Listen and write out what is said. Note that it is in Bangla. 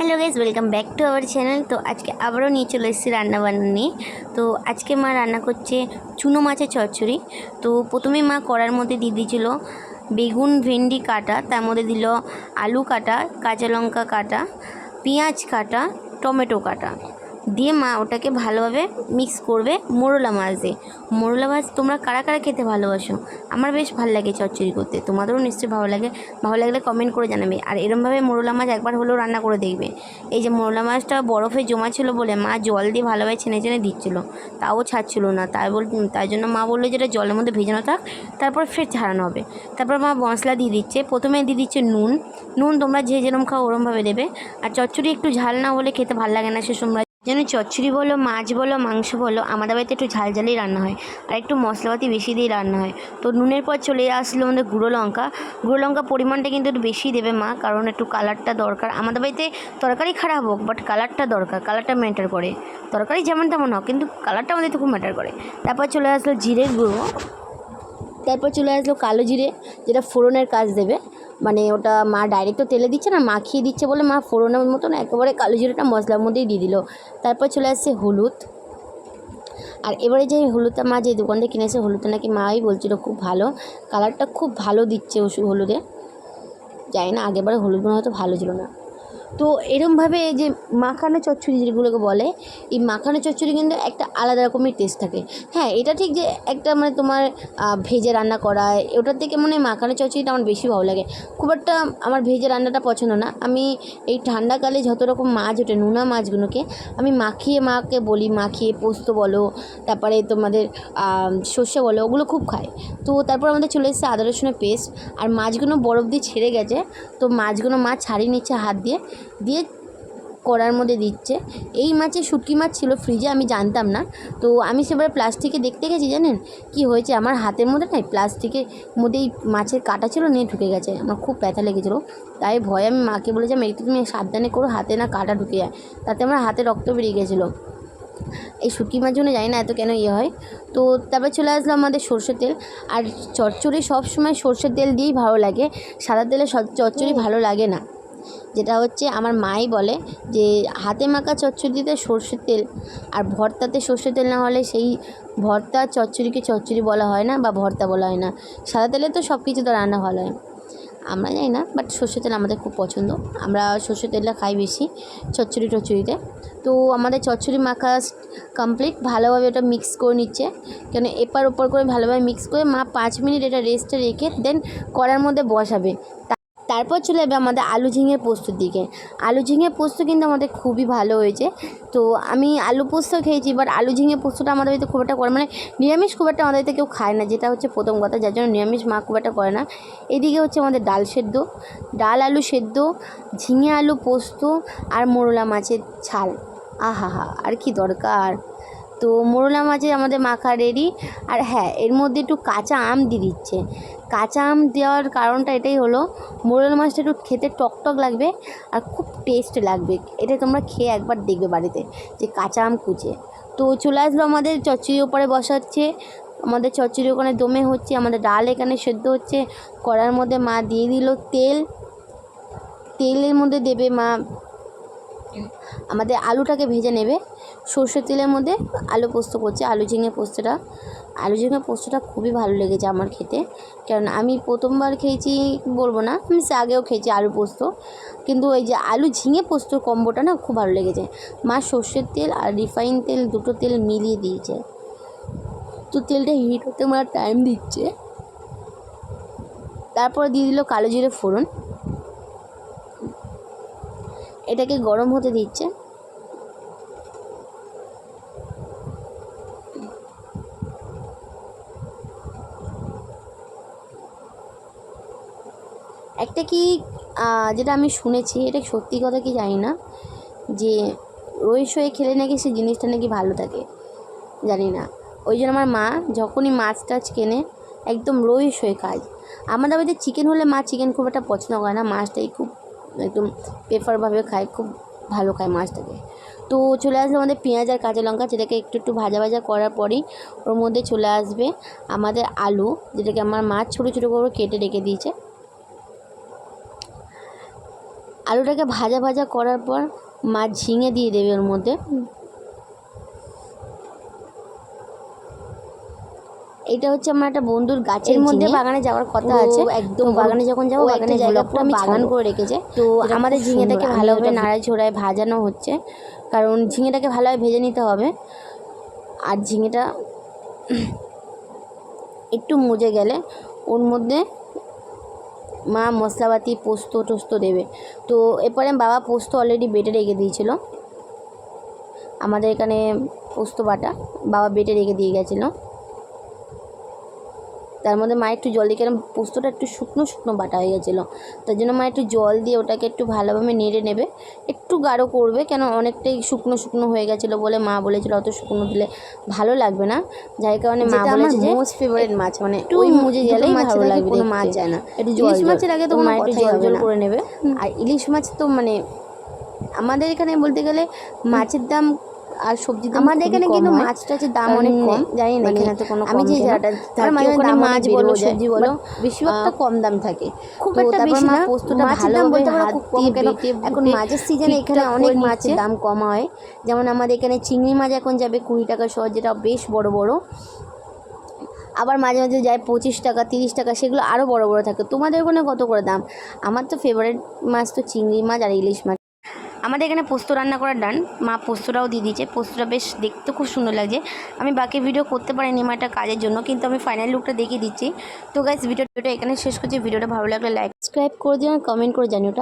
Hello guys, welcome back to our channel. তো আজকে আবারও নিয়ে চলে এসেছি রান্নাবান্না নিয়ে। তো আজকে মা রান্না করছে চুনো মাছের চচ্চড়ি। তো প্রথমে মা কড়ার মধ্যে দিয়ে দিয়েছিল বেগুন ভেন্ডি কাটা, তার মধ্যে দিল আলু কাটা, কাঁচা লঙ্কা কাটা, পেঁয়াজ কাটা, টমেটো কাটা দিয়ে মা ওটাকে ভালোভাবে মিক্স করবে মোরলা মাছ দিয়ে। মোরলা মাছ তোমরা কারা কারা খেতে ভালোবাসো? আমার বেশ ভালো লাগে চচ্চড়ি করতে, তোমাদেরও নিশ্চয়ই ভালো লাগে। ভালো লাগলে কমেন্ট করে জানাবে। আর এরমভাবে মোরলা মাছ একবার হলেও রান্না করে দেখবে। এই যে মোরলা মাছটা বরফে জমা ছিল বলে মা জল দিয়ে ভালোভাবে ছেনে ছেনে দিচ্ছিল, তাও ছাড়ছিল না। তাই জন্য মা বললো যেটা জলের মধ্যে ভেজানো থাক, তারপর ফের ছাড়ানো হবে। তারপর মা মশলা দিয়ে দিচ্ছে। প্রথমে দিয়ে দিচ্ছে নুন। তোমরা যে যেরকম খাও ওরমভাবে দেবে। আর চচ্চড়ি একটু ঝাল না হলে খেতে ভালো লাগে না। সে তোমরা যেন চচ্চড়ি বলো, মাছ বলো, মাংস বলো, আমাদের বাড়িতে একটু ঝাল ঝালই রান্না হয় আর একটু মশলাপাতি বেশি দিয়ে রান্না হয়। তো নুনের পর চলে আসলো আমাদের গুঁড়ো লঙ্কা পরিমাণটা কিন্তু একটু বেশি দেবে মা, কারণ একটু কালারটা দরকার। আমাদের বাড়িতে তরকারি খারাপ হোক, বাট কালারটা দরকার, কালারটা ম্যাটার করে। তরকারি যেমন তেমন হোক, কিন্তু কালারটা আমাদের তো খুব ম্যাটার করে। তারপর চলে আসলো জিরের গুঁড়ো, তারপর চলে আসলো কালো জিরে, যেটা ফোড়নের কাজ দেবে। মানে ওটা মা ডাইরেক্ট তো তেলে দিচ্ছে না, মাখিয়ে দিচ্ছে বলে মা ফোড়নের মতন একেবারে কালো জিরেটা মশলার মধ্যেই দিয়ে দিল। তারপর চলে আসছে হলুদ। আর এবারে যে হলুদটা মা যে দোকান থেকে কিনেছে, হলুদটা নাকি মাই বলছিল খুব ভালো, কালারটা খুব ভালো দিচ্ছে হলুদে। জানি না, আগেরবারে হলুদগুলো হয়তো ভালো ছিল না। তো এরমভাবে যে মাখানো চচ্চড়ি যেগুলোকে বলে, এই মাখানো চচ্চড়ি কিন্তু একটা আলাদা রকমের টেস্ট থাকে। হ্যাঁ, এটা ঠিক যে একটা মানে তোমার ভেজে রান্না করা, ওটার থেকে মনে হয় মাখানো চচ্চড়িটা আমার বেশি ভালো লাগে। খুব একটা আমার ভেজে রান্নাটা পছন্দ না। আমি এই ঠান্ডাকালে যত রকম মাছ ওঠে, নোনা মাছগুলোকে আমি মাখিয়ে মাকে বলি, মাখিয়ে পোস্ত বলো, তারপরে তোমাদের সর্ষে বলো, ওগুলো খুব খাই। তো তারপর আমাদের চলে এসেছে আদা রসুনের পেস্ট। আর মাছগুলো বরফ দিয়ে ছেড়ে গেছে, তো মাছগুলো মা ছাড়িয়ে নিচ্ছে হাত দিয়ে দিয়ে কড়ার মধ্যে দিচ্ছে। এই মাছে শুটকি মাছ ছিল ফ্রিজে, আমি জানতাম না। তো আমি সেবারে প্লাস্টিকে দেখতে গেছি, জানেন কি হয়েছে? আমার হাতের মধ্যে না প্লাস্টিকের মধ্যেই মাছের কাঁটা ছিল, নিয়ে ঢুকে গেছে। আমার খুব ব্যথা লেগেছিলো, তাই ভয়ে আমি মাকে বলেছিলাম একটু তুমি সাবধানে করো, হাতে না কাঁটা ঢুকে যায়। তাতে আমার হাতে রক্ত বেরিয়ে গেছিলো। এই শুটকি মাছ জন্য জানি না এত কেন হয়। তো তারপর চলে আসলো আমাদের সর্ষের তেল। আর চচ্চড়ি সবসময় সর্ষের তেল দিয়েই ভালো লাগে, সাদা তেলে চচ্চড়ি ভালো লাগে না। যেটা হচ্ছে আমার মাই বলে যে হাতে মাখা চচ্চড়িতে সর্ষের তেল আর ভর্তাতে সর্ষের তেল না হলে সেই ভর্তা চচ্চড়িকে চচ্চড়ি বলা হয় না, বা ভর্তা বলা হয় না। সাদা তেলে তো সব কিছু তো রান্না ভালো হয়, আমরা জানি না, বাট সর্ষের তেল আমাদের খুব পছন্দ। আমরা সর্ষের তেলটা খাই বেশি চচ্চড়িতে। তো আমাদের চচ্চড়ি মাখা কমপ্লিট, ভালোভাবে ওটা মিক্স করে নিচ্ছে। কেন এপার ওপর করে ভালোভাবে মিক্স করে মা 5 মিনিট এটা রেস্টে রেখে দেন কড়ার মধ্যে বসাবে। তারপর চলে যাবে আমাদের আলু ঝিঙে পোস্তর দিকে। আলু ঝিঙে পোস্ত কিন্তু আমাদের খুবই ভালো হয়েছে। তো আমি আলু পোস্ত খেয়েছি, বাট আলু ঝিঙে পোস্তটা আমাদের বাড়িতে খুব একটা করে, মানে নিরামিষ খুব একটা আমাদের বাড়িতে কেউ খায় না, যেটা হচ্ছে প্রথম কথা, যার জন্য নিরামিষ মা খুব একটা করে না। এদিকে হচ্ছে আমাদের ডাল আলু সেদ্ধ, ঝিঙে আলু পোস্ত আর মোরলা মাছের ঝাল। আহা হা, আর কি দরকার! তো মোরলা মাছে আমাদের মাখা রেডি। আর হ্যাঁ, এর মধ্যে একটু কাঁচা আম দিয়ে দিচ্ছে। কাঁচা আম দেওয়ার কারণটা এটাই হলো, মোরলা মাছটা একটু খেতে টকটক লাগবে আর খুব টেস্ট লাগবে। এটা তোমরা খেয়ে একবার দেখবে বাড়িতে, যে কাঁচা আম কুচে। তো চলে আসলো আমাদের চচ্চড়ির ওপরে বসাচ্ছে, আমাদের চচ্চড়ি ওখানে দমে হচ্ছে, আমাদের ডাল এখানে সেদ্ধ হচ্ছে। কড়ার মধ্যে মা দিয়ে দিল তেলের মধ্যে দেবে মা আমাদের আলুটাকে ভেজে নেবে সর্ষের তেলের মধ্যে। আলু পোস্ত করছে, আলু ঝিঙে পোস্তটা খুবই ভালো লেগেছে আমার খেতে। কারণ আমি প্রথমবার খেয়েছি বলবো না, আমি আগেও খেয়েছি আলু পোস্ত, কিন্তু ওই যে আলু ঝিঙে পোস্ত কম্বোটা না খুব ভালো লেগেছে। মা সর্ষের তেল আর রিফাইন তেল দুটো তেল মিলিয়ে দিয়েছে। তো তেলটা হিট হতে আমার টাইম দিচ্ছে। তারপর দিয়ে দিল কালো জিরে ফোড়ন, এটাকে গরম হতে দিচ্ছে। একটা কি যেটা আমি শুনেছি, এটা সত্যি কথা কি জানি না, যে রইস হয়ে খেলে নাকি সেই জিনিসটা নাকি ভালো থাকে, জানি না। ওই জন্য আমার মা যখনই মাছ টাছ কেনে একদম রইস হয়ে খায়। আমাদের বাড়িতে চিকেন হলে মা চিকেন খুব একটা পছন্দ করে না, মাছটাই খুব একদম প্রেফারভাবে খায়, খুব ভালো খায় মাছটাকে। তো চলে আসবে আমাদের পেঁয়াজ আর কাঁচা লঙ্কা, যেটাকে একটু ভাজা ভাজা করার পরেই ওর মধ্যে চলে আসবে আমাদের আলু, যেটাকে আমার মা ছোটো ছোটো করে কেটে রেখে দিয়েছে। আলুটাকে ভাজা ভাজা করার পর মা ঝিঙে দিয়ে দেবে ওর মধ্যে। এটা হচ্ছে আমার একটা বন্ধুর গাছের মধ্যে বাগানে যাওয়ার কথা আছে, একদম বাগানে যখন যাবো বাগানে জায়গাটা আমি বাগান করে রেখেছে। তো আমাদের ঝিঙেটাকে ভালোভাবে নাড়ায় ছোড়ায় ভাজানো হচ্ছে, কারণ ঝিঙেটাকে ভালোভাবে ভেজে নিতে হবে। আর ঝিঙেটা একটু মজে গেলে ওর মধ্যে মা মশলাপাতি পোস্ত টোস্ত দেবে। তো এরপরে বাবা পোস্ত অলরেডি বেটে রেখে দিয়েছিল, আমাদের এখানে পোস্ত বাটা বাবা বেটে রেখে দিয়ে গেছিলো। তার মধ্যে মা একটু জল দিয়ে, কারণ পোস্তটা একটু শুকনো শুকনো বাটা হয়ে গেছিলো, তার জন্য মা একটু জল দিয়ে ওটাকে একটু ভালোভাবে নেড়ে নেবে, একটু গাঢ় করবে, কেন অনেকটাই শুকনো শুকনো হয়ে গেছিলো বলে মা বলেছিল অত শুকনো দিলে ভালো লাগবে না, যার কারণে মা বলেছে যে মোস্ট ফেভারিট মাছ মানে ওই মুজে গেলেই ভালো লাগবে, কোনো মাছ যায় না। একটু ইলিশ মাছের আগে তো মা একটু জল জল করে নেবে। আর ইলিশ মাছ তো মানে আমাদের এখানে বলতে গেলে মাছের দাম আর সবজির দাম আমাদের এখানে কিন্তু মাছ টাছের দাম অনেক কম, জানি না এখানে তো কোনো, আমি যে জায়গাটা ওখানে মাছ বলো সবজি বলো বেশিরভাগটা কম দাম থাকে, খুব একটা বেশি না। পোস্তটা ভালোভাবে হাত দিয়ে বেটে, এখন মাছের সিজনে এখানে অনেক মাছের দাম কম হয়, যেমন আমাদের এখানে চিংড়ি মাছ এখন যাবে 20 টাকা শ, যেটা বেশ বড় বড়, আবার মাঝে মাঝে যায় 25 টাকা 30 টাকা, সেগুলো আরও বড় বড় থাকে। তোমাদের ওখানে কত করে দাম? আমার তো ফেভারিট মাছ তো চিংড়ি মাছ আর ইলিশ মাছ। আমাদের এখানে পোস্ত রান্না করার ডান, মা পোস্তটাও দিয়ে দিয়েছে, পোস্তটা বেশ দেখতে খুব সুন্দর লাগছে। আমি বাকি ভিডিও করতে পারিনি মা একটা কাজের জন্য, কিন্তু আমি ফাইনাল লুকটা দেখিয়ে দিচ্ছি। তো গাইস ভিডিওটা এখানে শেষ করছি। ভিডিওটা ভালো লাগলে লাইক সাবস্ক্রাইব করে দিও, কমেন্ট করে জানিও।